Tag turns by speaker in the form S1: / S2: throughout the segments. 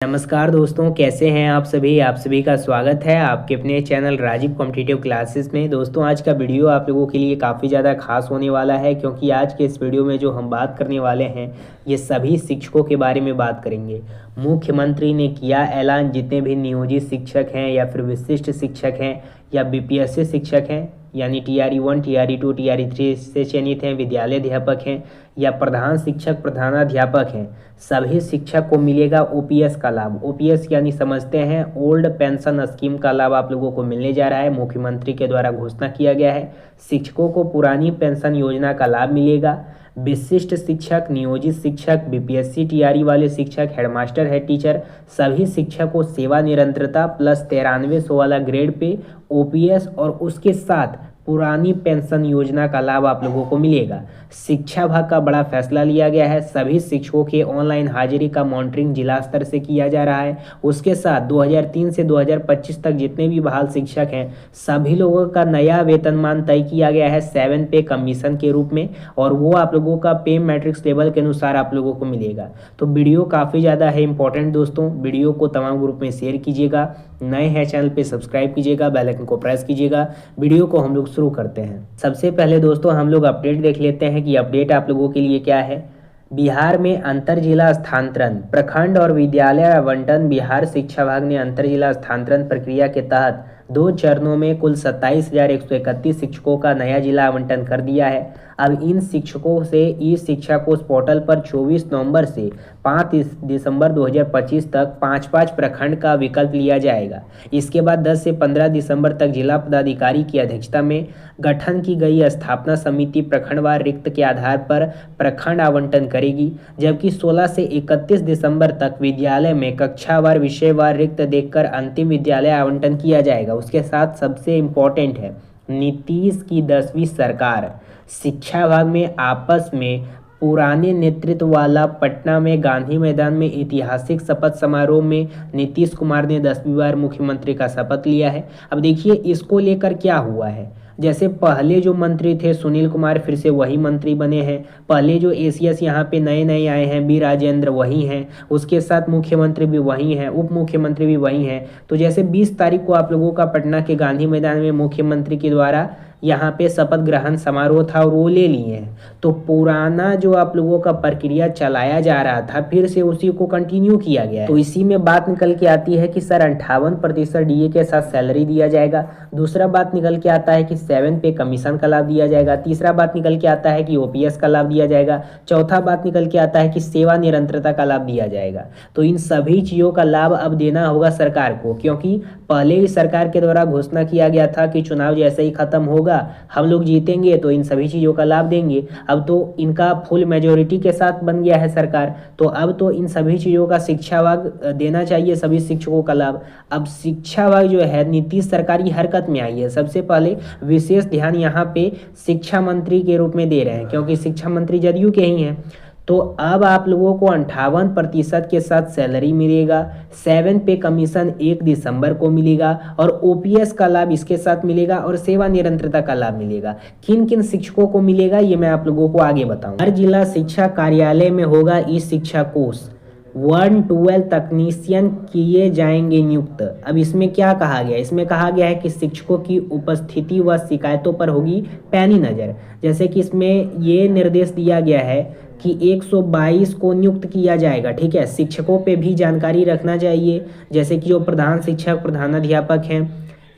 S1: नमस्कार दोस्तों, कैसे हैं आप सभी का स्वागत है आपके अपने चैनल राजीव कॉम्पिटिटिव क्लासेस में। दोस्तों, आज का वीडियो आप लोगों के लिए काफ़ी ज़्यादा खास होने वाला है, क्योंकि आज के इस वीडियो में जो हम बात करने वाले हैं ये सभी शिक्षकों के बारे में बात करेंगे। मुख्यमंत्री ने किया ऐलान, जितने भी नियोजित शिक्षक हैं या फिर विशिष्ट शिक्षक हैं या बीपीएससी शिक्षक हैं, यानी टीआरई 1, टीआरई 2, टीआरई 3 से चयनित हैं, विद्यालय अध्यापक हैं या प्रधान शिक्षक प्रधानाध्यापक हैं, सभी शिक्षक को मिलेगा ओपीएस का लाभ। ओपीएस यानी समझते हैं ओल्ड पेंशन स्कीम का लाभ आप लोगों को मिलने जा रहा है। मुख्यमंत्री के द्वारा घोषणा किया गया है। शिक्षकों को पुरानी पेंशन योजना का लाभ मिलेगा। विशिष्ट शिक्षक, नियोजित शिक्षक, बीपीएससी टीआरई वाले शिक्षक, हेडमास्टर, हेड टीचर, सभी शिक्षक को सेवा निरंतरता प्लस 9300 वाला ग्रेड पे ओपीएस और उसके साथ पुरानी पेंशन योजना का लाभ आप लोगों को मिलेगा। शिक्षा विभाग का बड़ा फैसला लिया गया है। सभी शिक्षकों के ऑनलाइन हाजिरी का मॉनिटरिंग जिला स्तर से किया जा रहा है। उसके साथ 2003 से 2025 तक जितने भी बहाल शिक्षक हैं सभी लोगों का नया वेतनमान तय किया गया है 7 पे कमीशन के रूप में, और वो आप लोगों का पे मैट्रिक्स लेवल के अनुसार आप लोगों को मिलेगा। तो वीडियो काफ़ी ज़्यादा है इंपॉर्टेंट दोस्तों। वीडियो को तमाम ग्रुप में शेयर कीजिएगा। नए हैं चैनल पे सब्सक्राइब कीजिएगा, बेल आइकन को प्रेस कीजिएगा। वीडियो को हम लोग शुरू करते हैं। सबसे पहले दोस्तों हम लोग अपडेट देख लेते हैं कि अपडेट आप लोगों के लिए क्या है। बिहार में अंतर जिला स्थानांतरण, प्रखंड और विद्यालय आवंटन। बिहार शिक्षा विभाग ने अंतर जिला स्थानांतरण प्रक्रिया के तहत 2 चरणों में कुल 27,131 शिक्षकों का नया जिला आवंटन कर दिया है। अब इन शिक्षकों से ई शिक्षा कोष पोर्टल पर 24 नवंबर से 5 दिसंबर 2025 तक 5-5 प्रखंड का विकल्प लिया जाएगा। इसके बाद 10 से 15 दिसंबर तक जिला पदाधिकारी की अध्यक्षता में गठन की गई स्थापना समिति प्रखंडवार रिक्त के आधार पर प्रखंड आवंटन करेगी, जबकि 16 से 31 दिसंबर तक विद्यालय में कक्षावार विषयवार रिक्त देखकर अंतिम विद्यालय आवंटन किया जाएगा। उसके साथ सबसे इम्पोर्टेंट है, नीतीश की 10वीं सरकार शिक्षा विभाग में आपस में पुराने नेतृत्व वाला पटना में गांधी मैदान में ऐतिहासिक शपथ समारोह में नीतीश कुमार ने 10वीं बार मुख्यमंत्री का शपथ लिया है। अब देखिए इसको लेकर क्या हुआ है। जैसे पहले जो मंत्री थे सुनील कुमार फिर से वही मंत्री बने हैं। पहले जो एसीएस यहाँ पे नए नए आए हैं बी राजेंद्र वही हैं। उसके साथ मुख्यमंत्री भी वही हैं, उप मुख्यमंत्री भी वही हैं। तो जैसे 20 तारीख को आप लोगों का पटना के गांधी मैदान में मुख्यमंत्री के द्वारा यहाँ पे शपथ ग्रहण समारोह था और वो ले लिए हैं। तो पुराना जो आप लोगों का प्रक्रिया चलाया जा रहा था फिर से उसी को कंटिन्यू किया गया है। तो इसी में बात निकल के आती है कि सर 58% डीए के साथ सैलरी दिया जाएगा। दूसरा बात निकल के आता है कि 7 पे कमीशन का लाभ दिया जाएगा। तीसरा बात निकल के आता है कि ओपीएस का लाभ दिया जाएगा। चौथा बात निकल के आता है कि सेवा निरंतरता का लाभ दिया जाएगा। तो इन सभी चीज़ों का लाभ अब देना होगा सरकार को, क्योंकि पहले ही सरकार के द्वारा घोषणा किया गया था कि चुनाव जैसे ही खत्म होगा हम लोग जीतेंगे तो इन सभी चीज़ों का लाभ देंगे। अब तो इनका फुल मेजोरिटी के साथ बन गया है सरकार, तो अब तो इन सभी चीज़ों का शिक्षा विभाग देना चाहिए सभी शिक्षकों का लाभ। अब शिक्षा विभाग जो है नीतीश सरकार की हरकत में आई है। सबसे पहले विशेष ध्यान यहाँ पे शिक्षा मंत्री के रूप में दे रहे हैं, क्योंकि शिक्षा मंत्री जदयू के ही हैं। तो अब आप लोगों को 58% के साथ सैलरी मिलेगा। 7 पे कमीशन 1 दिसंबर को मिलेगा और ओपीएस का लाभ इसके साथ मिलेगा और सेवा निरंतरता का लाभ मिलेगा। किन किन शिक्षकों को मिलेगा ये मैं आप लोगों को आगे बताऊंगा। हर जिला शिक्षा कार्यालय में होगा ई शिक्षा कोष। 1-12 तकनीशियन किए जाएंगे नियुक्त। अब इसमें क्या कहा गया, इसमें कहा गया है कि शिक्षकों की उपस्थिति व शिकायतों पर होगी पैनी नज़र। जैसे कि इसमें ये निर्देश दिया गया है कि 122 को नियुक्त किया जाएगा। ठीक है, शिक्षकों पे भी जानकारी रखना चाहिए, जैसे कि जो प्रधान शिक्षक प्रधानाध्यापक हैं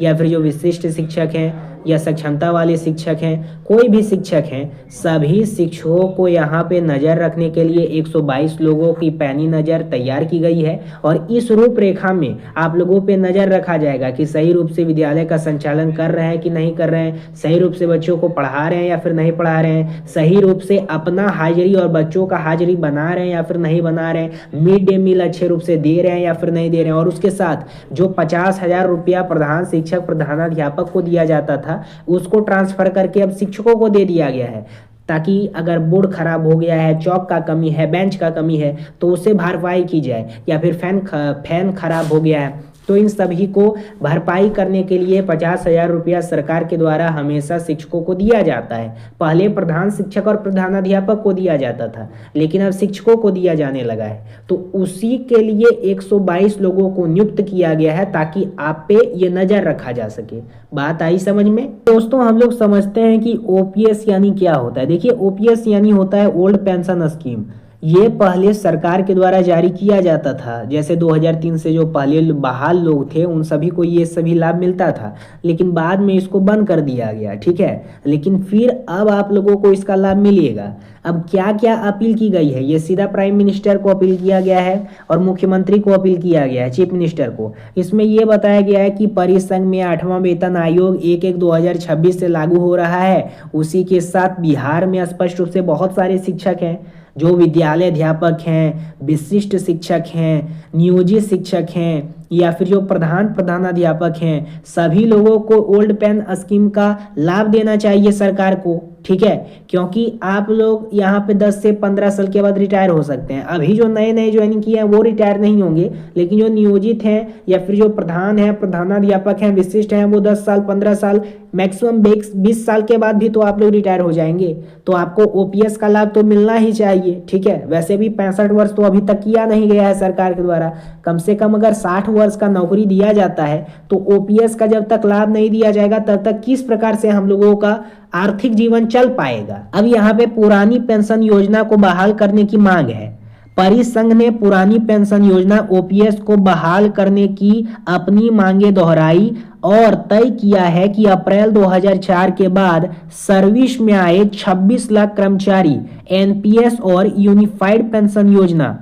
S1: या फिर जो विशिष्ट शिक्षक हैं या सक्षमता वाले शिक्षक हैं, कोई भी शिक्षक हैं, सभी शिक्षकों को यहाँ पे नज़र रखने के लिए 122 लोगों की पैनी नज़र तैयार की गई है। और इस रूपरेखा में आप लोगों पे नज़र रखा जाएगा कि सही रूप से विद्यालय का संचालन कर रहे हैं कि नहीं कर रहे हैं, सही रूप से बच्चों को पढ़ा रहे हैं या फिर नहीं पढ़ा रहे हैं, सही रूप से अपना हाजिरी और बच्चों का हाजिरी बना रहे हैं या फिर नहीं बना रहे हैं, मिड डे मील अच्छे रूप से दे रहे हैं या फिर नहीं दे रहे हैं। और उसके साथ जो 50,000 रुपया प्रधान शिक्षक प्रधानाध्यापक को दिया जाता था उसको ट्रांसफर करके अब शिक्षकों को दे दिया गया है, ताकि अगर बोर्ड खराब हो गया है, चौक का कमी है, बेंच का कमी है तो उससे भरपाई की जाए, या फिर फैन खराब हो गया है तो इन सभी को भरपाई करने के लिए 50,000 रुपया सरकार के द्वारा हमेशा शिक्षकों को दिया जाता है। पहले प्रधान शिक्षक और प्रधानाध्यापक को दिया जाता था, लेकिन अब शिक्षकों को दिया जाने लगा है। तो उसी के लिए 122 लोगों को नियुक्त किया गया है ताकि आप पे ये नजर रखा जा सके। बात आई समझ में? दोस्तों, हम लोग समझते हैं कि ओपीएस यानी क्या होता है। देखिए, ओपीएस यानी होता है ओल्ड पेंशन स्कीम। ये पहले सरकार के द्वारा जारी किया जाता था। जैसे 2003 से जो पहले बहाल लोग थे उन सभी को ये सभी लाभ मिलता था, लेकिन बाद में इसको बंद कर दिया गया, ठीक है। लेकिन फिर अब आप लोगों को इसका लाभ मिलेगा। अब क्या क्या अपील की गई है, ये सीधा प्राइम मिनिस्टर को अपील किया गया है और मुख्यमंत्री को अपील किया गया है, चीफ मिनिस्टर को। इसमें यह बताया गया है कि परिसंघ में 8वां वेतन आयोग 1/1/2026 से लागू हो रहा है। उसी के साथ बिहार में स्पष्ट रूप से बहुत सारे शिक्षक हैं जो विद्यालय अध्यापक हैं, विशिष्ट शिक्षक हैं, नियोजित शिक्षक हैं या फिर जो प्रधानाध्यापक हैं, सभी लोगों को ओल्ड पेन स्कीम का लाभ देना चाहिए सरकार को, ठीक है। क्योंकि आप लोग यहाँ पे 10 से 15 साल के बाद रिटायर हो सकते हैं। अभी जो नए नए ज्वाइनिंग किए हैं वो रिटायर नहीं होंगे, लेकिन जो नियोजित हैं या फिर जो प्रधान हैं, प्रधानाध्यापक हैं, विशिष्ट हैं, वो 10 साल 15 साल मैक्सिमम 20 साल के बाद भी तो आप लोग रिटायर हो जाएंगे। तो आपको ओपीएस का लाभ तो मिलना ही चाहिए, ठीक है। वैसे भी 65 वर्ष तो अभी तक किया नहीं गया है सरकार के द्वारा। कम से कम अगर 60 वर्ष का नौकरी दिया जाता है तो ओपीएस का जब तक लाभ नहीं दिया जाएगा तब तक किस प्रकार से हम लोगों का आर्थिक जीवन चल पाएगा। अब यहाँ पे पुरानी पेंशन योजना को बहाल करने की मांग है। परिसंघ ने पुरानी पेंशन योजना ओपीएस को बहाल करने की अपनी मांगे दोहराई और तय किया है कि अप्रैल 2004 के बाद सर्विस में आए 26 लाख कर्मचारी एनपीएस और यूनिफाइड पेंशन योजना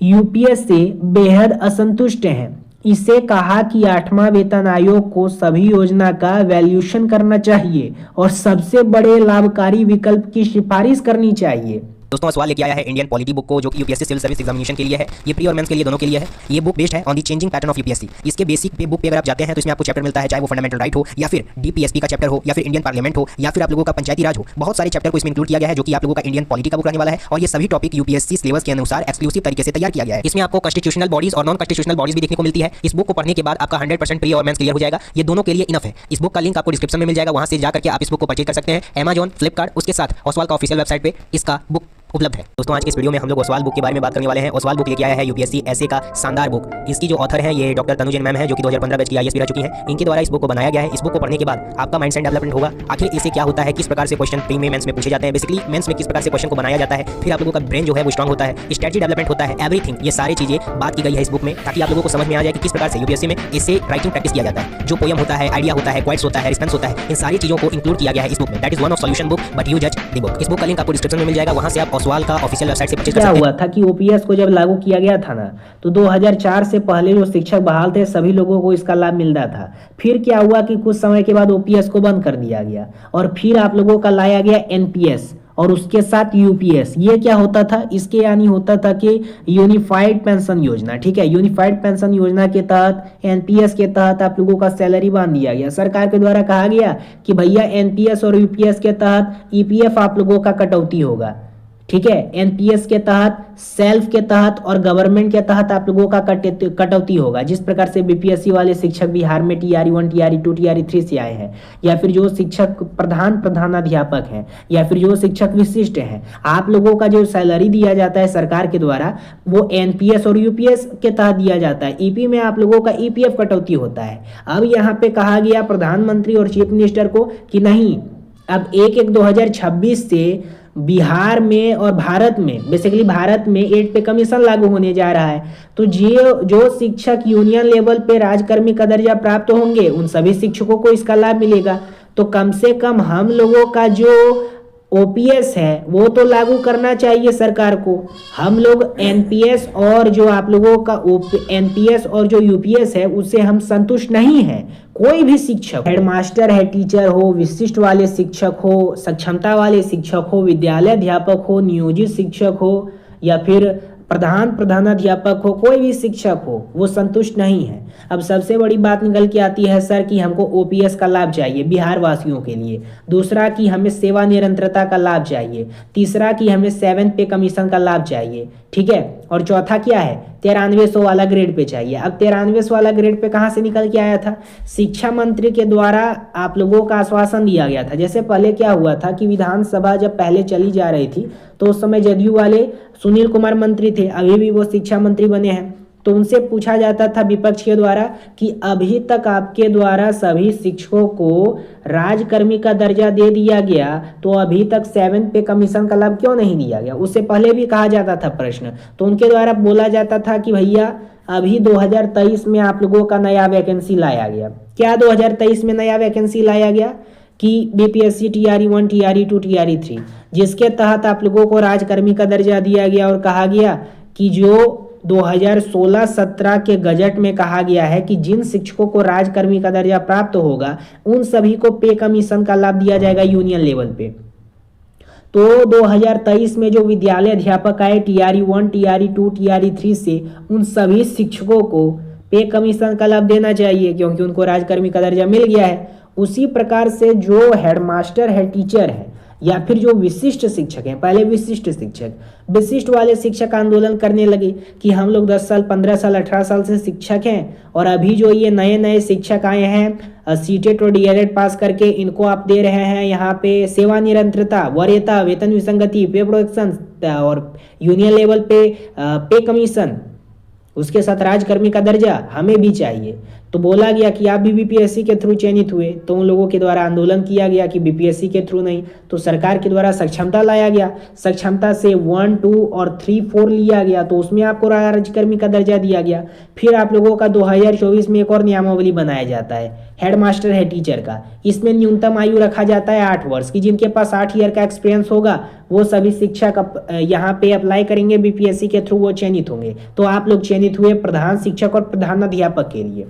S1: यूपीएस से बेहद असंतुष्ट हैं। इसे कहा कि 8वां वेतन आयोग को सभी योजना का वैल्यूएशन करना चाहिए और सबसे बड़े लाभकारी विकल्प की सिफारिश करनी चाहिए।
S2: दोस्तों, सवाल लेके आया है इंडियन पॉलिटी बुक को, जो कि यूपीएससी सिविल सर्विस एग्जामिनेशन के लिए है। ये प्री और मेंस के लिए दोनों के लिए है। ये बुक बेस्ड है on the changing pattern of UPSC. इसके बेसिक पे बुक पे अगर आप जाते हैं तो इसमें आपको चैप्टर मिलता है, चाहे वो फंडामेंटल राइट हो या फिर डीपीएसपी का चैप्टर हो या फिर इंडियन पार्लियामेंट हो या फिर आप लोगों का पंचायती राज हो। बहुत सारे चैप्टर को इसमें इंक्लूड किया गया है, जो कि आप लोगों का इंडियन पॉलिटी का बुक रहने वाला है। और ये सभी टॉपिक यूपीएससी सिलेबस के अनुसार एक्सक्लूसिव तरीके से तैयार किया गया है। इसमें आपको कॉन्स्टिट्यूशनल बॉडीज और नॉन कॉन्स्टिट्यूशनल बॉडीज भी देखने को मिलती है। इस बुक को पढ़ने के बाद आपका 100% प्री और मेंस क्लियर हो जाएगा। ये दोनों के लिए इनफ है। इस बुक का लिंक आपको डिस्क्रिप्शन में मिल जाएगा, वहां से जाकर के आप इस बुक को परचेज कर सकते हैं। Amazon, फ्लिपकार्ट, उसके साथ ओसवाल का ऑफिशियल वेबसाइट पे इसका बुक उपलब्ध है। दोस्तों, आज के इस वीडियो में हम लोग ओसवाल बुक के बारे में बात करने वाले हैं। ओसवाल बुक लेके आया है यूपीएससी ऐसे का शानदार बुक। इसकी जो ऑथर है ये डॉक्टर तनुजन मैम है, जो कि 2015 बैच की आईएएस रह चुकी हैं। इनके द्वारा इस बुक को बनाया गया है। इस बुक को पढ़ने के बाद आपका माइंडसेट डेवलपमेंट होगा। आखिर इससे क्या होता है, किस प्रकार से क्वेश्चन प्री में मेंस में पूछे जाते हैं, बेसिकली मेंस में किस प्रकार से क्वेश्चन को बनाया जाता है, फिर आप लोगों का ब्रेन जो है वो स्ट्रांग होता है, स्ट्रेटजी डेवलपमेंट होता है, एवरीथिंग, ये सारी चीजें बात की गई है इस बुक में, ताकि आप लोगों को समझ में आ जाए कि किस प्रकार से यूपीएससी में इसे राइटिंग प्रैक्टिस किया जाता है। जो पोयम होता है, आइडिया होता है, क्वाइट्स होता है, रिस्पॉन्स होता है, इन सारी चीजों को इंक्लूड किया गया है इस बुक में। That is one of solution book, but you जज द बुक। इस बुक का लिंक आपको डिस्क्रिप्शन में मिल जाएगा, वहां से आप ओसवाल का ऑफिशियल वेबसाइट से परचेज कर सकते हैं।
S1: था कि ओपीएस को जब लागू किया गया था ना, तो 2004 से पहले जो शिक्षक बहाल थे सभी लोगों को इसका लाभ मिल रहा था। फिर क्या हुआ कि कुछ समय के बाद ओपीएस को बंद कर दिया गया और फिर आप लोगों का लाया गया एनपीएस और उसके साथ यूपीएस। ये क्या होता था, इसके यानी होता था कि यूनिफाइड पेंशन योजना, ठीक है। यूनिफाइड पेंशन योजना के तहत एनपीएस के तहत आप लोगों का सैलरी बांध दिया गया। सरकार के द्वारा कहा गया कि भैया एनपीएस और यूपीएस के तहत ईपीएफ आप लोगों का कटौती होगा, ठीक है। एनपीएस के तहत, सेल्फ के तहत और गवर्नमेंट के तहत आप लोगों का कटौती होगा। जिस प्रकार से बीपीएससी वाले शिक्षक बिहार में टीआरई 1, टीआरई 2, टीआरई 3 से आए हैं, या फिर जो शिक्षक प्रधानाध्यापक हैं, या फिर जो शिक्षक विशिष्ट हैं, आप लोगों का जो सैलरी दिया जाता है सरकार के द्वारा वो एनपीएस और यूपीएस के तहत दिया जाता है। ईपी में आप लोगों का ईपीएफ कटौती होता है। अब यहाँ पे कहा गया प्रधानमंत्री और चीफ मिनिस्टर को कि नहीं, अब 1/1/2026 से बिहार में और भारत में, बेसिकली भारत में 8 पे कमीशन लागू होने जा रहा है। तो जो शिक्षक यूनियन लेवल पे राजकर्मी का दर्जा प्राप्त होंगे उन सभी शिक्षकों को इसका लाभ मिलेगा। तो कम से कम हम लोगों का जो ओपीएस है वो तो लागू करना चाहिए सरकार को। हम लोग एनपीएस और जो आप लोगों का एनपीएस और जो यूपीएस है उससे हम संतुष्ट नहीं हैं। कोई भी शिक्षक, हेडमास्टर है, टीचर हो, विशिष्ट वाले शिक्षक हो, सक्षमता वाले शिक्षक हो, विद्यालय अध्यापक हो, नियोजित शिक्षक हो या फिर प्रधानाध्यापक हो, कोई भी शिक्षक हो, वो संतुष्ट नहीं है। अब सबसे बड़ी बात निकल के आती है सर कि हमको ओपीएस का लाभ चाहिए बिहार वासियों के लिए। दूसरा कि हमें सेवा निरंतरता का लाभ चाहिए। तीसरा कि हमें 7th पे कमीशन का लाभ चाहिए, ठीक है। और चौथा क्या है, 9300 वाला ग्रेड पे चाहिए। अब 9300 वाला ग्रेड पे कहाँ से निकल के आया था, शिक्षा मंत्री के द्वारा आप लोगों का आश्वासन दिया गया था। जैसे पहले क्या हुआ था कि विधानसभा जब पहले चली जा रही थी तो उस समय जदयू वाले सुनील कुमार मंत्री थे, अभी भी वो शिक्षा मंत्री बने हैं, तो उनसे पूछा जाता था विपक्ष के द्वारा कि अभी तक आपके द्वारा सभी शिक्षकों को राजकर्मी का दर्जा दे दिया गया, तो अभी तक 7 पे कमीशन का लाभ क्यों नहीं दिया गया। उससे पहले भी कहा जाता था प्रश्न, तो उनके द्वारा बोला जाता था कि भैया अभी 2023 में आप लोगों का नया वैकेंसी लाया गया। क्या 2023 में नया वैकेंसी लाया गया कि बीपीएससी TRE 1 TRE 2 TRE 3, जिसके तहत आप लोगों को राजकर्मी का दर्जा दिया गया और कहा गया कि जो 2016-17 के गजट में कहा गया है कि जिन शिक्षकों को राजकर्मी का दर्जा प्राप्त होगा उन सभी को पे कमीशन का लाभ दिया जाएगा यूनियन लेवल पे। तो 2023 में जो विद्यालय अध्यापक आए TRE 1 TRE 2 TRE 3 से, उन सभी शिक्षकों को पे कमीशन का लाभ देना चाहिए क्योंकि उनको राजकर्मी का दर्जा मिल गया है। उसी प्रकार से जो हेडमास्टर है, टीचर है, या फिर जो विशिष्ट शिक्षक हैं, पहले विशिष्ट वाले शिक्षक आंदोलन करने लगे कि हम लोग 10 साल 15 साल 18 साल से शिक्षक हैं और अभी जो ये नए नए शिक्षक आए हैं सीटेट और डीएलएड पास करके, इनको आप दे रहे हैं यहाँ पे सेवा निरंतरता, वरीयता, वेतन विसंगति, पे प्रोडक्शन और यूनियन लेवल पे कमीशन, उसके साथ राजकर्मी का दर्जा हमें भी चाहिए। तो बोला गया कि आप भी बीपीएससी के थ्रू चयनित हुए, तो उन लोगों के द्वारा आंदोलन किया गया कि बीपीएससी के थ्रू नहीं, तो सरकार के द्वारा सक्षमता लाया गया, सक्षमता से 1, 2 और 3, 4 लिया गया, तो उसमें आपको राजकर्मी का दर्जा दिया गया। फिर आप लोगों का 2024 में एक और नियमावली बनाया जाता है हेडमास्टर है टीचर का। इसमें न्यूनतम आयु रखा जाता है 8 वर्ष की, जिनके पास 8 ईयर का एक्सपीरियंस होगा वो सभी शिक्षक यहाँ पे अप्लाई करेंगे बीपीएससी के थ्रू, वो चयनित होंगे। तो आप लोग चयनित हुए प्रधान शिक्षक और प्रधान अध्यापक के लिए।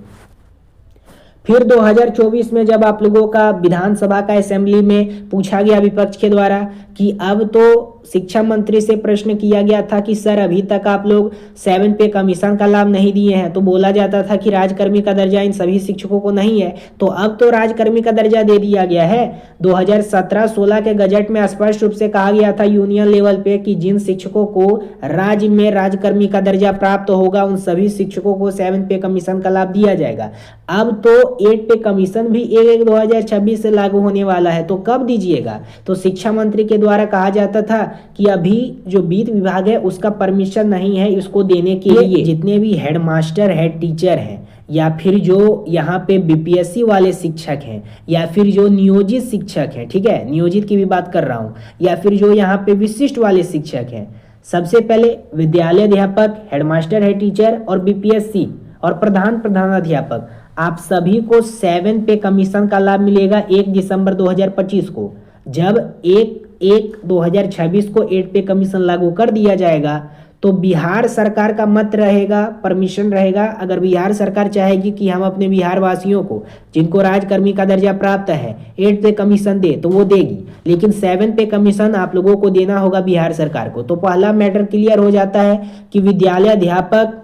S1: फिर 2024 में जब आप लोगों का विधानसभा का असेंबली में पूछा गया विपक्ष के द्वारा कि अब तो शिक्षा मंत्री से प्रश्न किया गया था कि सर अभी तक आप लोग 7 पे कमीशन का लाभ नहीं दिए हैं, तो बोला जाता था कि राजकर्मी का दर्जा इन सभी शिक्षकों को नहीं है, तो अब तो राजकर्मी का दर्जा दे दिया गया है। 2017-16 के गजट में स्पष्ट रूप से कहा गया था यूनियन लेवल पे कि जिन शिक्षकों को राज्य में राजकर्मी का दर्जा प्राप्त होगा उन सभी शिक्षकों को 7 पे कमीशन का लाभ दिया जाएगा। अब तो 8 पे कमीशन भी 1/1/2026 से लागू होने वाला है, तो कब दीजिएगा। तो शिक्षा मंत्री के द्वारा कहा जाता था कि अभी जो वित्त विभाग है उसका परमिशन नहीं है इसको देने के लिए। जितने भी हेडमास्टर हेड टीचर हैं या फिर जो यहाँ पे बीपीएससी वाले शिक्षक हैं या फिर जो नियोजित शिक्षक हैं, ठीक है, नियोजित की भी बात कर रहा हूँ, या फिर जो यहाँ पे विशिष्ट वाले शिक्षक हैं, सबसे पहले विद्यालय अध्यापक, हेडमास्टर हेड टीचर और बीपीएससी और प्रधान अध्यापक, आप सभी को 7 पे कमीशन का लाभ मिलेगा 1 दिसंबर 2025 को। जब 1/1/2026 को 8 पे कमीशन लागू कर दिया जाएगा तो बिहार सरकार का मत रहेगा, परमिशन रहेगा। अगर बिहार सरकार चाहेगी कि हम अपने बिहार वासियों को जिनको राजकर्मी का दर्जा प्राप्त है 8 पे कमीशन दे तो वो देगी, लेकिन 7 पे कमीशन आप लोगों को देना होगा बिहार सरकार को। तो पहला मैटर क्लियर हो जाता है कि विद्यालय अध्यापक,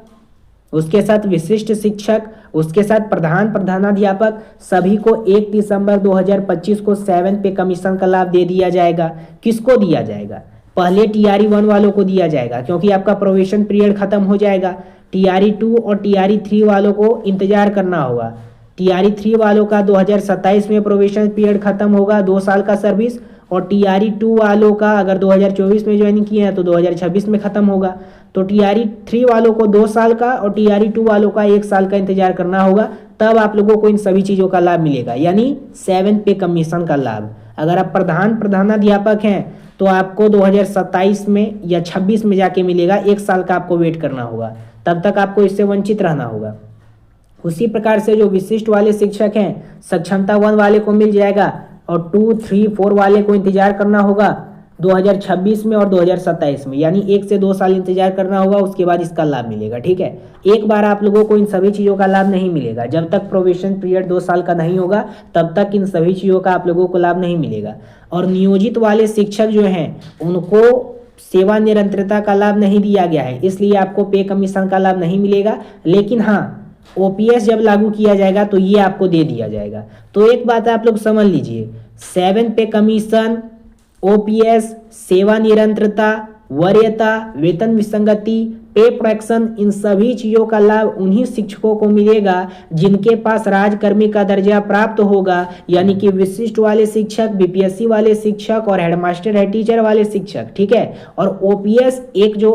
S1: उसके साथ विशिष्ट शिक्षक, उसके साथ प्रधानाध्यापक, सभी को 1 दिसंबर 2025 को 7 पे कमीशन का लाभ दे दिया जाएगा। किसको दिया जाएगा, पहले TRE 1 वालों को दिया जाएगा क्योंकि आपका प्रोबेशन पीरियड खत्म हो जाएगा। TRE 2 और TRE 3 वालों को इंतजार करना होगा। TRE 3 वालों का 2027 में प्रोबेशन पीरियड खत्म होगा, 2 साल का सर्विस, और TRE 2 वालों का अगर 2024 में ज्वाइनिंग किए हैं तो 2026 में खत्म होगा। तो TRE 3 वालों को 2 साल का और TRE 2 वालों का 1 साल का इंतजार करना होगा, तब आप लोगों को इन सभी चीज़ों का लाभ मिलेगा, यानी 7 पे कमीशन का लाभ। अगर आप प्रधानाध्यापक हैं तो आपको 2027 में या 26 में जाके मिलेगा, 1 साल का आपको वेट करना होगा, तब तक आपको इससे वंचित रहना होगा। उसी प्रकार से जो विशिष्ट वाले शिक्षक हैं, सक्षमता 1 वाले को मिल जाएगा और 2, 3, 4 वाले को इंतजार करना होगा 2026 में और 2027 में, यानी 1 से 2 साल इंतजार करना होगा, उसके बाद इसका लाभ मिलेगा। ठीक है, एक बार आप लोगों को इन सभी चीज़ों का लाभ नहीं मिलेगा। जब तक प्रोबेशन पीरियड 2 साल का नहीं होगा तब तक इन सभी चीज़ों का आप लोगों को लाभ नहीं मिलेगा। और नियोजित वाले शिक्षक जो हैं उनको सेवा निरंतरता का लाभ नहीं दिया गया है, इसलिए आपको पे कमीशन का लाभ नहीं मिलेगा। लेकिन हाँ, OPS जब लागू किया जाएगा तो ये आपको दे दिया जाएगा। तो एक बात आप लोग समझ लीजिए, 7 पे कमीशन, OPS, सेवा निरंतरता, वरीयता, वेतन विसंगति, पे प्रोटेक्शन, इन सभी चीज़ों का लाभ उन्हीं शिक्षकों को मिलेगा जिनके पास राजकर्मी का दर्जा प्राप्त होगा, यानी कि विशिष्ट वाले शिक्षक, बीपीएससी वाले शिक्षक और हेडमास्टर हेड टीचर वाले शिक्षक। ठीक है, और ओपीएस एक जो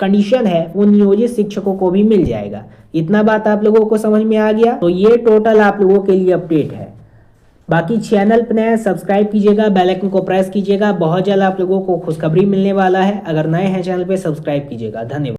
S1: कंडीशन है वो नियोजित शिक्षकों को भी मिल जाएगा। इतना बात आप लोगों को समझ में आ गया। तो ये टोटल आप लोगों के लिए अपडेट है। बाकी चैनल पर नए सब्सक्राइब कीजिएगा, बेल आइकन को प्रेस कीजिएगा, बहुत जल्द आप लोगों को खुशखबरी मिलने वाला है। अगर नए हैं चैनल पे सब्सक्राइब कीजिएगा। धन्यवाद।